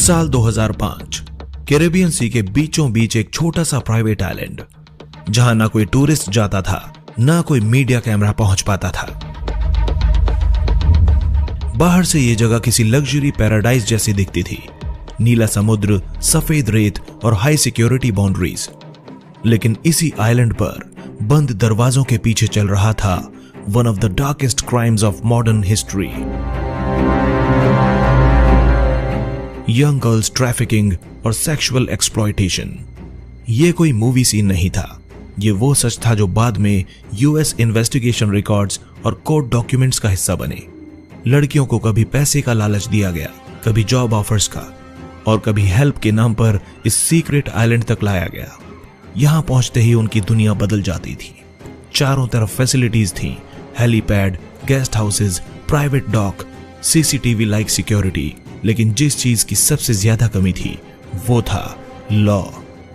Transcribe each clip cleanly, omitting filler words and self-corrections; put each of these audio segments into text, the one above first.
साल 2005 Caribbean sea के बीचों बीच एक छोटा सा प्राइवेट आइलैंड, जहां ना कोई टूरिस्ट जाता था, ना कोई मीडिया कैमरा पहुंच पाता था। बाहर से यह जगह किसी लग्जरी पैराडाइज जैसी दिखती थी, नीला समुद्र, सफेद रेत और हाई सिक्योरिटी बाउंड्रीज। लेकिन इसी आइलैंड पर बंद दरवाजों के पीछे चल रहा था one of the darkest crimes of modern history. Young girls trafficking और सेक्सुअल एक्सप्लॉयटेशन। यह कोई मूवी सीन नहीं था, ये वो सच था जो बाद में यूएस इन्वेस्टिगेशन रिकॉर्ड्स और कोर्ट डॉक्यूमेंट्स का हिस्सा बने। लड़कियों को कभी पैसे का लालच दिया गया, कभी जॉब ऑफर्स का, और कभी हेल्प के नाम पर इस सीक्रेट आइलैंड तक लाया गया। यहां पहुंचते ही उनकी दुनिया बदल जाती थी। चारों तरफ फैसिलिटीज थी, helipad, guest houses, private dock, CCTV like security. लेकिन जिस चीज की सबसे ज्यादा कमी थी वो था लॉ,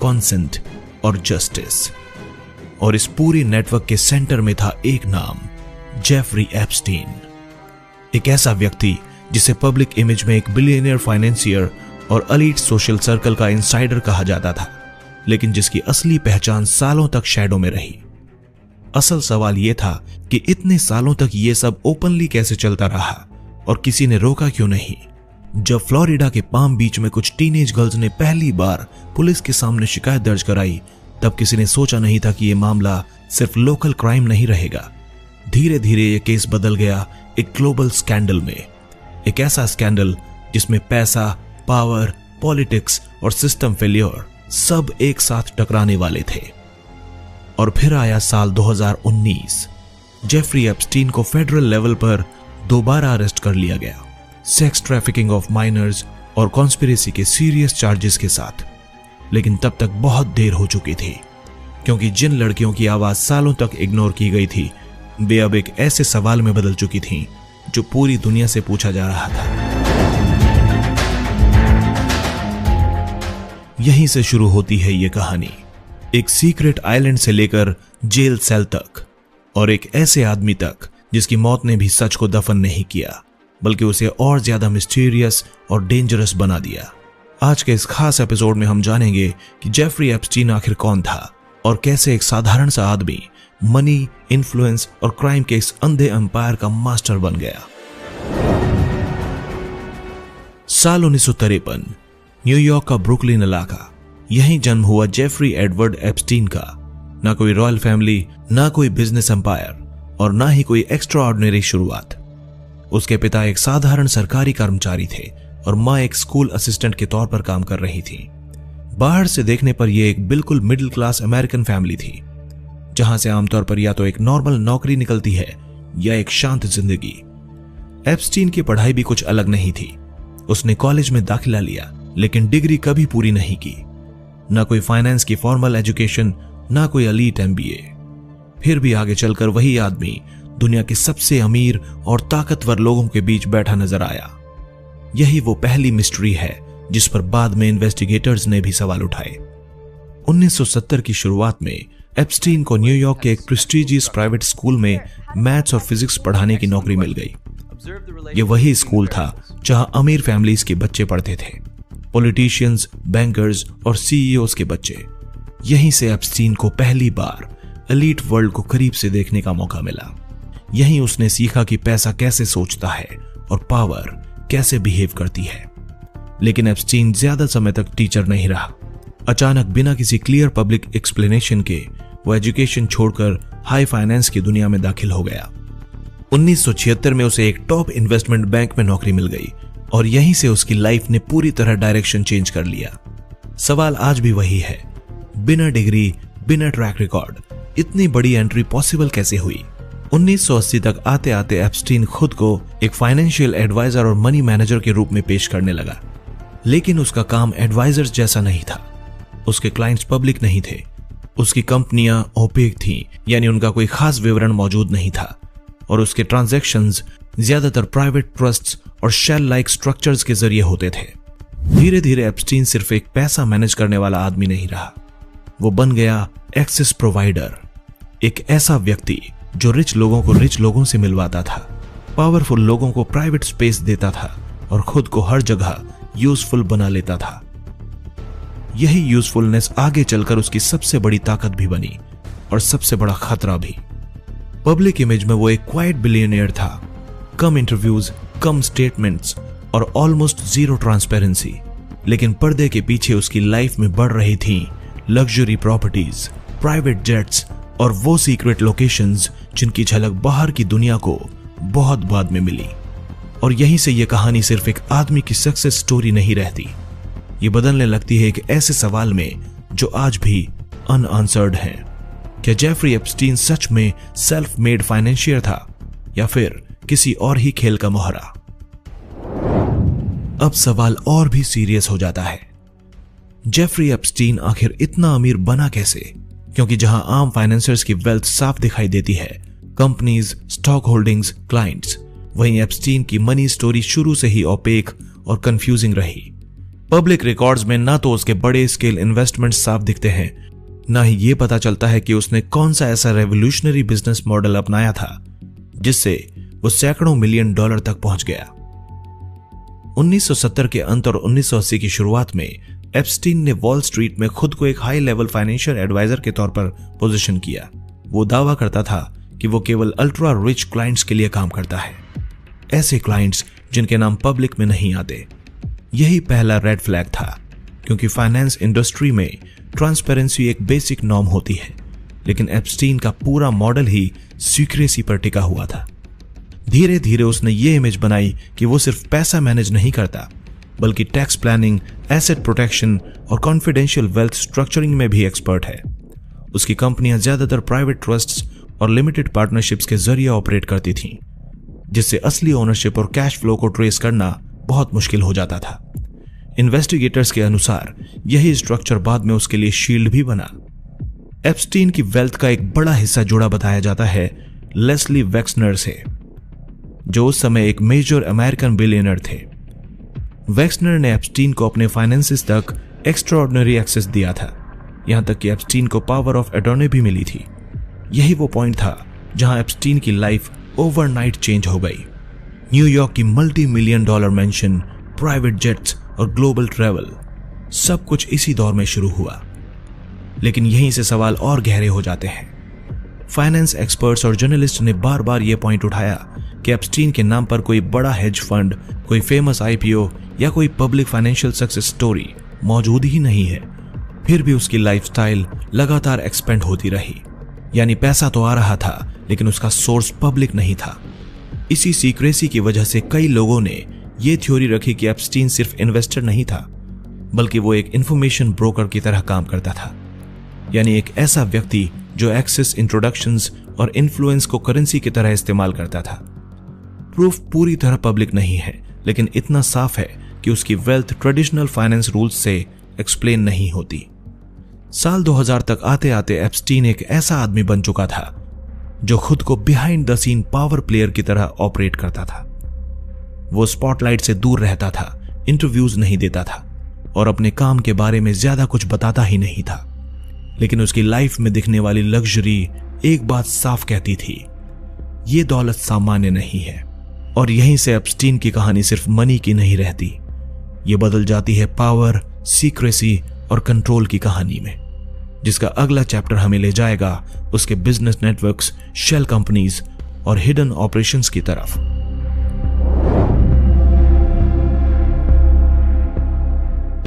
कॉन्सेंट और जस्टिस। और इस पूरे नेटवर्क के सेंटर में था एक नाम, जेफरी एप्स्टीन। एक ऐसा व्यक्ति जिसे पब्लिक इमेज में एक बिलियनियर फाइनेंसियर और एलीट सोशल सर्कल का इनसाइडर कहा जाता था, लेकिन जिसकी असली पहचान सालों तक शैडो में रही। असल सवाल यह था कि इतने सालों तक यह सब ओपनली कैसे चलता रहा और किसी ने रोका क्यों नहीं। जब फ्लोरिडा के पाम बीच में कुछ टीनेज गर्ल्स ने पहली बार पुलिस के सामने शिकायत दर्ज कराई, तब किसी ने सोचा नहीं था कि यह मामला सिर्फ लोकल क्राइम नहीं रहेगा। धीरे धीरे यह केस बदल गया एक ग्लोबल स्कैंडल में, एक ऐसा स्कैंडल जिसमें पैसा, पावर, पॉलिटिक्स और सिस्टम फेलियर सब एक साथ टकराने वाले थे। और फिर आया साल 2019। जेफरी एप्स्टीन को फेडरल लेवल पर दोबारा अरेस्ट कर लिया गया, सेक्स ट्रैफिकिंग ऑफ माइनर्स और कॉन्स्पिरेसी के सीरियस चार्जेस के साथ। लेकिन तब तक बहुत देर हो चुकी थी, क्योंकि जिन लड़कियों की आवाज सालों तक इग्नोर की गई थी, वे अब एक ऐसे सवाल में बदल चुकी थीं जो पूरी दुनिया से पूछा जा रहा था। यहीं से शुरू होती है ये कहानी, एक सीक्रेट आइलैंड से लेकर जेल सेल तक, और एक ऐसे आदमी तक जिसकी मौत ने भी सच को दफन नहीं किया, बल्कि उसे और ज्यादा मिस्टीरियस और डेंजरस बना दिया। आज के इस खास एपिसोड में हम जानेंगे कि जेफरी एप्स्टीन आखिर कौन था और कैसे एक साधारण सा आदमी मनी, इन्फ्लुएंस और क्राइम के इस अंधे एम्पायर का मास्टर बन गया। साल 1953, न्यूयॉर्क का ब्रुकलिन इलाका, यहीं जन्म हुआ जेफरी एडवर्ड एप्स्टीन का। ना कोई रॉयल फैमिली, ना कोई बिजनेस एम्पायर और ना ही कोई एक्स्ट्रा ऑर्डिनरी शुरुआत। उसके पिता एक साधारण सरकारी कर्मचारी थे और मां एक स्कूल असिस्टेंट के तौर पर काम कर रही थी। बाहर से देखने पर यह एक बिल्कुल मिडिल क्लास अमेरिकन फैमिली थी, जहां से आमतौर पर या तो एक नॉर्मल नौकरी निकलती है या एक शांत जिंदगी। एप्स्टीन की पढ़ाई भी कुछ अलग नहीं थी। उसने कॉलेज में दाखिला लिया, लेकिन डिग्री कभी पूरी नहीं की। ना कोई फाइनेंस की फॉर्मल एजुकेशन, ना कोई एलीट एमबीए। फिर भी आगे चलकर वही आदमी दुनिया के सबसे अमीर और ताकतवर लोगों के बीच बैठा नजर आया। यही वो पहली मिस्ट्री है जिस पर बाद में इन्वेस्टिगेटर्स ने भी सवाल उठाए। 1970 की शुरुआत में एप्स्टीन को न्यूयॉर्क के एक प्रेस्टीजियस प्राइवेट स्कूल में मैथ्स और फिजिक्स पढ़ाने की नौकरी मिल गई। यह वही स्कूल था जहां अमीर फैमिलीज के बच्चे पढ़ते थे, पॉलिटिशियंस, बैंकर्स और सीईओज के बच्चे। यहीं से एप्स्टीन को पहली बार एलीट वर्ल्ड को करीब से देखने का मौका मिला। यहीं उसने सीखा कि पैसा कैसे सोचता है और पावर कैसे बिहेव करती है। लेकिन एप्स्टीन ज्यादा समय तक टीचर नहीं रहा। अचानक बिना किसी क्लियर पब्लिक एक्सप्लेनेशन के वो एजुकेशन छोड़कर हाई फाइनेंस की दुनिया में दाखिल हो गया। 1976 में उसे एक टॉप इन्वेस्टमेंट बैंक में नौकरी मिल गई और यहीं से उसकी लाइफ ने पूरी तरह डायरेक्शन चेंज कर लिया। सवाल आज भी वही है, बिना डिग्री, बिना ट्रैक रिकॉर्ड इतनी बड़ी एंट्री पॉसिबल कैसे हुई? 1980 तक आते आते एप्स्टीन खुद को एक फाइनेंशियल एडवाइजर और मनी मैनेजर के रूप में पेश करने लगा। लेकिन उसका काम एडवाइजर्स जैसा नहीं था। उसके क्लाइंट्स पब्लिक नहीं थे, उसकी कंपनियां ओपेक थीं, यानी उनका कोई खास विवरण मौजूद नहीं था, और उसके ट्रांजैक्शंस ज्यादातर प्राइवेट ट्रस्ट्स और शेल लाइक स्ट्रक्चर्स के जरिए होते थे। धीरे धीरे एप्स्टीन सिर्फ एक पैसा मैनेज करने वाला आदमी नहीं रहा, वो बन गया एक्सेस प्रोवाइडर, एक ऐसा व्यक्ति जो रिच लोगों को रिच लोगों से मिलवाता था, पावरफुल लोगों को प्राइवेट स्पेस देता था और खुद को हर जगह यूजफुल बना लेता था। यही यूजफुलनेस आगे चलकर उसकी सबसे बड़ी ताकत भी बनी और सबसे बड़ा खतरा भी। पब्लिक इमेज में वो एक क्वाइट बिलियनियर था, कम इंटरव्यूज, कम स्टेटमेंट्स और ऑलमोस्ट जीरो ट्रांसपेरेंसी, लेकिन पर्दे के पीछे उसकी लाइफ में बढ़ रही थी लग्जरी प्रॉपर्टीज, प्राइवेट जेट्स और वो सीक्रेट लोकेशंस जिनकी झलक बाहर की दुनिया को बहुत बाद में मिली। और यहीं से ये कहानी सिर्फ एक आदमी की सक्सेस स्टोरी नहीं रहती, ये बदलने लगती है एक ऐसे सवाल में जो आज भी अनआंसर्ड है। क्या जेफरी एप्स्टीन सच में सेल्फ मेड फाइनेंशियर था या फिर किसी और ही खेल का मोहरा? अब सवाल और भी सीरियस हो जाता है, जेफरी एप्स्टीन आखिर इतना अमीर बना कैसे? क्योंकि जहां आम फाइनेंसर्स की वेल्थ साफ दिखाई देती है, कंपनीज, स्टॉक होल्डिंग्स, क्लाइंट्स, वहीं एप्स्टीन की मनी स्टोरी शुरू से ही ओपेक और कंफ्यूजिंग रही। पब्लिक रिकॉर्ड्स में ना तो उसके बड़े स्केल इन्वेस्टमेंट साफ दिखते हैं, ना ही ये पता चलता है कि उसने कौन सा ऐसा रेवोल्यूशनरी बिजनेस मॉडल अपनाया था जिससे वो सैकड़ों मिलियन डॉलर तक पहुंच गया। 1970 के अंत और 1980 की शुरुआत में एप्स्टीन ने वॉल स्ट्रीट में खुद को एक हाई लेवल फाइनेंशियल एडवाइजर के तौर पर पोजीशन किया। वो दावा करता था कि वो केवल अल्ट्रा रिच क्लाइंट्स के लिए काम करता है, ऐसे क्लाइंट्स जिनके नाम पब्लिक में नहीं आते। यही पहला रेड फ्लैग था, क्योंकि फाइनेंस इंडस्ट्री में ट्रांसपेरेंसी एक बेसिक नॉर्म होती है, लेकिन एप्स्टीन का पूरा मॉडल ही सीक्रेसी पर टिका हुआ था। धीरे धीरे उसने ये इमेज बनाई कि वो सिर्फ पैसा मैनेज नहीं करता, बल्कि टैक्स प्लानिंग, एसेट प्रोटेक्शन और कॉन्फिडेंशियल वेल्थ स्ट्रक्चरिंग में भी एक्सपर्ट है। उसकी कंपनियां ज्यादातर प्राइवेट ट्रस्ट्स और लिमिटेड पार्टनरशिप्स के जरिए ऑपरेट करती थीं, जिससे असली ओनरशिप और कैश फ्लो को ट्रेस करना बहुत मुश्किल हो जाता था। इन्वेस्टिगेटर्स के अनुसार यही स्ट्रक्चर बाद में उसके लिए शील्ड भी बना। एप्स्टीन की वेल्थ का एक बड़ा हिस्सा जुड़ा बताया जाता है लेस्ली वेक्सनर से, जो उस समय एक मेजर अमेरिकन बिलियनर थे। वेक्सनर ने एप्स्टीन को अपने फाइनेंसेस तक एक्स्ट्राऑर्डिनरी एक्सेस दिया था, यहां तक कि एप्स्टीन को पावर ऑफ अटॉर्नी भी मिली थी। यही वो पॉइंट था जहां एप्स्टीन की लाइफ ओवरनाइट चेंज हो गई। न्यूयॉर्क की multi million dollar mention, private jets और ग्लोबल ट्रैवल, सब कुछ इसी दौर में शुरू हुआ। लेकिन यहीं से सवाल और गहरे हो जाते हैं। फाइनेंस एक्सपर्ट्स और जर्नलिस्ट ने बार बार यह पॉइंट उठाया कि एप्स्टीन के नाम पर कोई बड़ा हेज फंड, कोई फेमस आईपीओ या कोई पब्लिक फाइनेंशियल सक्सेस स्टोरी मौजूद ही नहीं है। फिर भी उसकी लाइफस्टाइल लगातार एक्सपेंड होती रही, यानी पैसा तो आ रहा था लेकिन उसका सोर्स पब्लिक नहीं था। इसी सीक्रेसी की वजह से कई लोगों ने यह थ्योरी रखी कि एप्स्टीन सिर्फ इन्वेस्टर नहीं था, बल्कि वो एक इंफॉर्मेशन ब्रोकर की तरह काम करता था, यानी एक ऐसा व्यक्ति जो एक्सेस, इंट्रोडक्शंस और इन्फ्लुएंस को करेंसी की तरह इस्तेमाल करता था। प्रूफ पूरी तरह पब्लिक नहीं है, लेकिन इतना साफ है कि उसकी वेल्थ ट्रेडिशनल फाइनेंस रूल्स से एक्सप्लेन नहीं होती। साल 2000 तक आते आते एप्स्टीन एक ऐसा आदमी बन चुका था जो खुद को behind the scene power player की तरह ऑपरेट करता था। वो स्पॉटलाइट से दूर रहता था, इंटरव्यूज नहीं देता था और अपने काम के बारे में ज्यादा कुछ बताता ही नहीं था। लेकिन उसकी लाइफ में दिखने वाली लग्जरी एक बात साफ कहती थी, ये दौलत सामान्य नहीं है। और यहीं से एप्स्टीन की कहानी सिर्फ मनी की नहीं रहती, ये बदल जाती है पावर, सीक्रेसी और कंट्रोल की कहानी में, जिसका अगला चैप्टर हमें ले जाएगा उसके बिजनेस नेटवर्क्स, शेल कंपनीज और हिडन ऑपरेशंस की तरफ।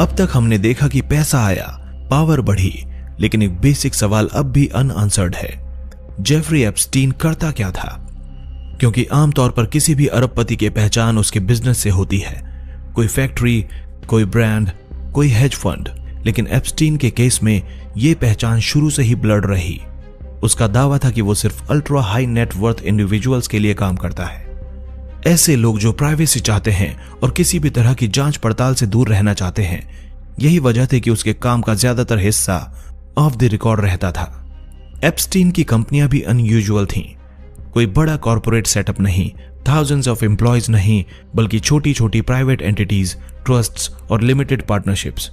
अब तक हमने देखा कि पैसा आया, पावर बढ़ी, लेकिन एक बेसिक सवाल अब भी अनआंसर्ड है, जेफरी एप्स्टीन करता क्या था? क्योंकि आमतौर पर किसी भी अरबपति की पहचान उसके बिजनेस से होती है, कोई फैक्ट्री, कोई ब्रांड, कोई हेज फंड। लेकिन एप्स्टीन के केस में यह पहचान शुरू से ही ब्लर्ड रही। उसका दावा था कि वो सिर्फ ultra high net worth individuals के लिए काम करता है, ऐसे लोग जो प्राइवेसी चाहते हैं और किसी भी तरह की जांच पड़ताल से दूर रहना चाहते हैं। यही वजह थी कि उसके काम का ज्यादातर हिस्सा ऑफ द रिकॉर्ड रहता था। एप्स्टीन की कंपनियां भी अनयूजुअल थीं, कोई बड़ा कॉर्पोरेट सेटअप नहीं, थाउजेंड्स ऑफ एम्प्लॉयज नहीं, बल्कि छोटी छोटी प्राइवेट एंटिटीज, ट्रस्ट्स और लिमिटेड पार्टनरशिप्स।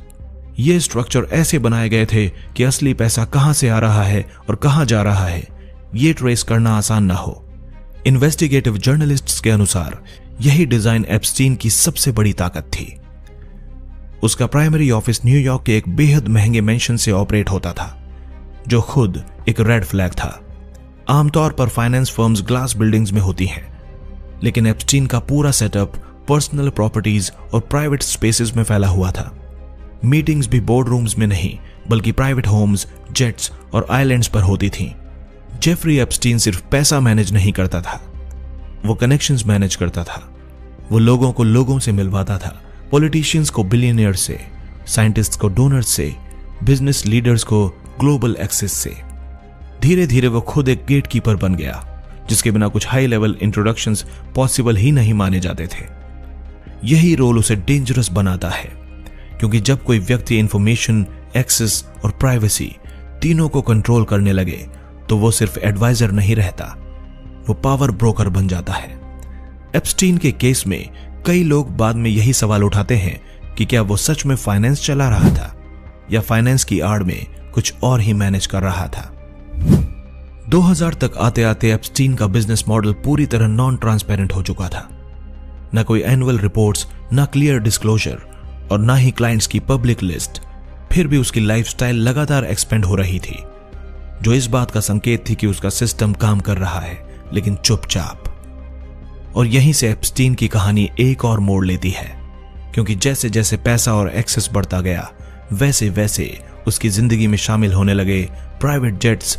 ये स्ट्रक्चर ऐसे बनाए गए थे कि असली पैसा कहां से आ रहा है और कहां जा रहा है ये ट्रेस करना आसान ना हो। इन्वेस्टिगेटिव जर्नलिस्ट्स के अनुसार यही डिजाइन एप्स्टीन की सबसे बड़ी ताकत थी। उसका प्राइमरी ऑफिस न्यूयॉर्क के एक बेहद महंगे मेंशन से ऑपरेट होता था, जो खुद एक रेड फ्लैग था। आमतौर पर फाइनेंस फर्म्स ग्लास बिल्डिंग्स में होती हैं, लेकिन एप्स्टीन का पूरा सेटअप पर्सनल प्रॉपर्टीज और प्राइवेट स्पेसेस में फैला हुआ था। मीटिंग्स भी बोर्ड रूम्स में नहीं बल्कि प्राइवेट होम्स, जेट्स और आइलैंड्स पर होती थीं। जेफरी एप्स्टीन सिर्फ पैसा मैनेज नहीं करता था, वो कनेक्शंस मैनेज करता था। वो लोगों को लोगों से मिलवाता था, पॉलिटिशियंस को बिलियनियर्स से, साइंटिस्ट्स को डोनर्स से, बिजनेस लीडर्स को ग्लोबल एक्सेस से। धीरे धीरे वो खुद एक गेटकीपर बन गया, जिसके बिना कुछ हाई लेवल इंट्रोडक्शंस पॉसिबल ही नहीं माने जाते थे। यही रोल उसे डेंजरस बनाता है, क्योंकि जब कोई व्यक्ति इंफॉर्मेशन, एक्सेस और प्राइवेसी तीनों को कंट्रोल करने लगे तो वो सिर्फ एडवाइजर नहीं रहता, वो पावर ब्रोकर बन जाता है। एप्स्टीन के केस में कई लोग बाद में यही सवाल उठाते हैं कि क्या वो सच में फाइनेंस चला रहा था या फाइनेंस की आड़ में कुछ और ही मैनेज कर रहा था। 2000 तक आते आते एप्स्टीन का बिजनेस मॉडल पूरी तरह नॉन ट्रांसपेरेंट हो चुका था। न कोई एनुअल रिपोर्ट्स, न क्लियर डिस्क्लोजर और न ही क्लाइंट्स की पब्लिक लिस्ट। फिर भी उसकी लाइफस्टाइल लगातार एक्सपेंड हो रही थी, जो इस बात का संकेत थी कि उसका सिस्टम काम कर रहा है, लेकिन चुपचाप। और यहीं से एप्स्टीन की कहानी एक और मोड़ लेती है, क्योंकि जैसे जैसे पैसा और एक्सेस बढ़ता गया, वैसे वैसे उसकी जिंदगी में शामिल होने लगे प्राइवेट जेट्स,